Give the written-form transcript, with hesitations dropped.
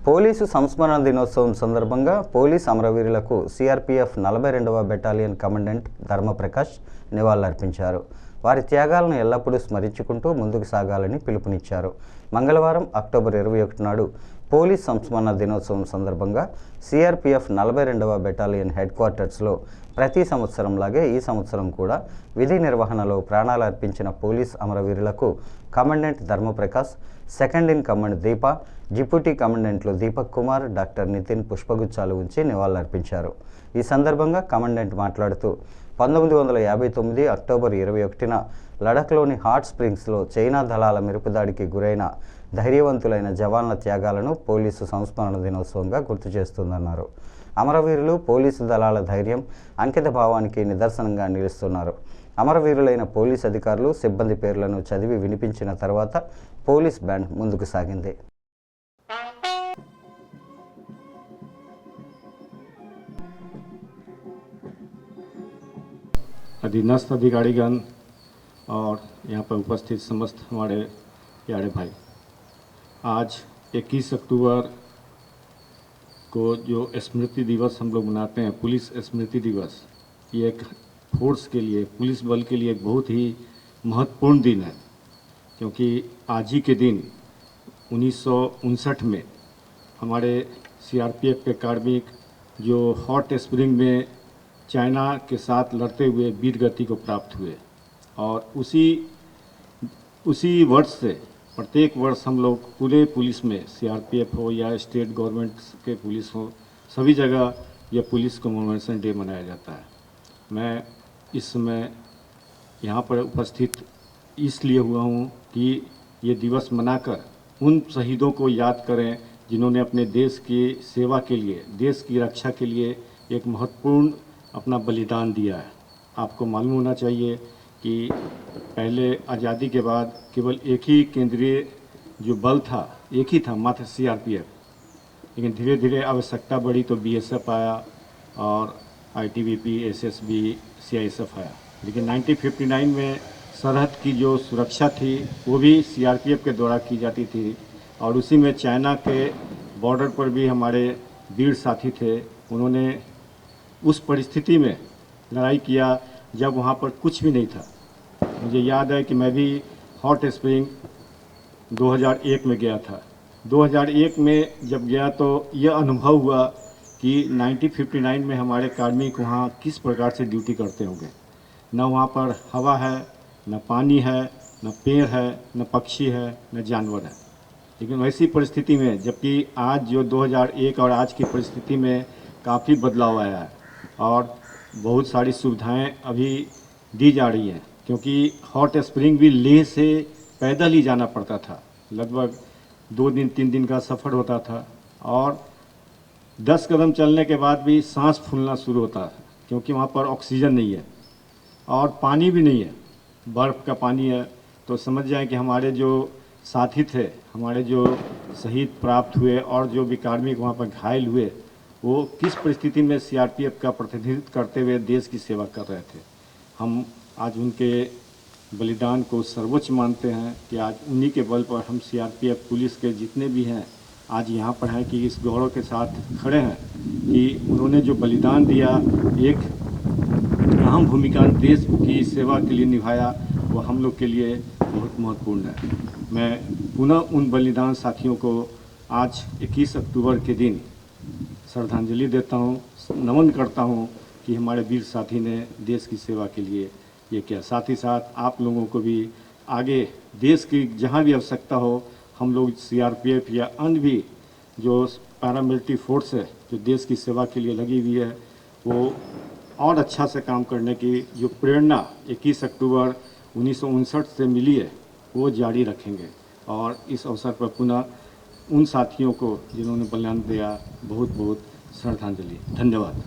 Police సంస్మరణ దినోత్సవం సందర్భంగా పోలీస్ అమరవీరులకు సిఆర్పీఎఫ్ 42వ బెటాలియన్ కమాండెంట్ ధర్మప్రకాష్ నివాళులర్పించారు. వారి త్యాగాలను ఎల్లప్పుడూ స్మరించుకుంటూ ముందుకు సాగాలని పిలుపునిచ్చారు. మంగళవారం అక్టోబర్ 21 నాడు పోలీస్ సంస్మరణ దినోత్సవం సందర్భంగా సిఆర్పీఎఫ్ 42వ బెటాలియన్ హెడ్ క్వార్టర్స్లో ప్రతి సంవత్సరంలాగే ఈ సంవత్సరం కూడా విధి నిర్వహణలో ప్రాణాలు అర్పించిన పోలీస్ అమరవీరులకు commandant Dharmaprakash, second in command Deepa, deputy కమాండెంట్లు దీపక్ కుమార్, డాక్టర్ నితిన్ పుష్పగుచ్చాలు ఉంచి నివాళులర్పించారు. ఈ సందర్భంగా కమాండెంట్ మాట్లాడుతూ 1959 అక్టోబర్ 21న లడఖ్లోని హాట్ స్ప్రింగ్స్లో చైనా దళాల మెరుపుదాడికి గురైన ధైర్యవంతులైన జవాన్ల త్యాగాలను పోలీసు సంస్మరణ దినోత్సవంగా గుర్తు చేస్తుందన్నారు. అమరవీరులు పోలీసు దళాల ధైర్యం, అంకిత భావానికి నిదర్శనంగా నిలుస్తున్నారు. అమరవీరులైన పోలీస్ అధికారులు, సిబ్బంది పేర్లను చదివి వినిపించిన తర్వాత పోలీస్ బ్యాండ్ ముందుకు సాగింది. अधीनस्थ अधिकारीगण और यहाँ पर उपस्थित समस्त हमारे प्यारे भाई, आज 21 अक्टूबर को जो स्मृति दिवस हम लोग मनाते हैं, पुलिस स्मृति दिवस, ये एक फोर्स के लिए, पुलिस बल के लिए एक बहुत ही महत्वपूर्ण दिन है, क्योंकि आज ही के दिन 1959 में हमारे सीआरपीएफ के कार्मिक जो हॉट स्प्रिंग में चाइना के साथ लड़ते हुए वीर गति को प्राप्त हुए, और उसी वर्ष से प्रत्येक वर्ष हम लोग पूरे पुलिस में, सीआरपीएफ हो या स्टेट गवर्नमेंट के पुलिस हो, सभी जगह यह पुलिस कमेमोरेशन डे मनाया जाता है। मैं इस समय यहाँ पर उपस्थित इसलिए हुआ हूँ कि ये दिवस मनाकर उन शहीदों को याद करें जिन्होंने अपने देश की सेवा के लिए, देश की रक्षा के लिए एक महत्वपूर्ण अपना बलिदान दिया है। आपको मालूम होना चाहिए कि पहले आज़ादी के बाद केवल एक ही केंद्रीय जो बल था, एक ही था, मात्र सीआरपीएफ, लेकिन धीरे धीरे आवश्यकता बढ़ी तो बीएसएफ आया और आईटीबीपी, एसएसबी, सीआईएसएफ आया। लेकिन 1959 में सरहद की जो सुरक्षा थी वो भी सीआरपीएफ के द्वारा की जाती थी, और उसी में चाइना के बॉर्डर पर भी हमारे वीर साथी थे। उन्होंने उस परिस्थिति में लड़ाई किया जब वहाँ पर कुछ भी नहीं था। मुझे याद है कि मैं भी हॉट स्प्रिंग 2001 में गया था। 2001 में जब गया तो यह अनुभव हुआ कि 1959 में हमारे कार्मिक वहाँ किस प्रकार से ड्यूटी करते होंगे। न वहाँ पर हवा है, न पानी है, न पेड़ है, न पक्षी है, न जानवर है। लेकिन वैसी परिस्थिति में, जबकि आज जो 2001 और आज की परिस्थिति में काफ़ी बदलाव आया है और बहुत सारी सुविधाएं अभी दी जा रही हैं, क्योंकि हॉट स्प्रिंग भी लेह से पैदल ही जाना पड़ता था। लगभग 2 दिन 3 दिन का सफ़र होता था, और 10 कदम चलने के बाद भी सांस फूलना शुरू होता है, क्योंकि वहाँ पर ऑक्सीजन नहीं है और पानी भी नहीं है, बर्फ़ का पानी है। तो समझ जाएं कि हमारे जो साथी थे, हमारे जो शहीद प्राप्त हुए और जो भी कार्मिक वहाँ पर घायल हुए, वो किस परिस्थिति में सीआरपीएफ का प्रतिनिधित्व करते हुए देश की सेवा कर रहे थे। हम आज उनके बलिदान को सर्वोच्च मानते हैं कि आज उन्हीं के बल पर हम सीआरपीएफ पुलिस के जितने भी हैं आज यहाँ पर हैं, कि इस गौरव के साथ खड़े हैं कि उन्होंने जो बलिदान दिया, एक अहम भूमिका देश की सेवा के लिए निभाया, वो हम लोग के लिए बहुत महत्वपूर्ण है। मैं पुनः उन बलिदान साथियों को आज 21 अक्टूबर के दिन श्रद्धांजलि देता हूँ, नमन करता हूँ कि हमारे वीर साथी ने देश की सेवा के लिए ये किया। साथ ही साथ आप लोगों को भी आगे देश की जहाँ भी आवश्यकता हो, हम लोग सीआरपीएफ या अन्य भी जो पैरामिलिट्री फोर्स है जो देश की सेवा के लिए लगी हुई है, वो और अच्छा से काम करने की जो प्रेरणा 21 अक्टूबर 1959 से मिली है वो जारी रखेंगे। और इस अवसर पर पुनः उन साथियों को जिन्होंने बलिदान दिया, बहुत बहुत श्रद्धांजलि। धन्यवाद।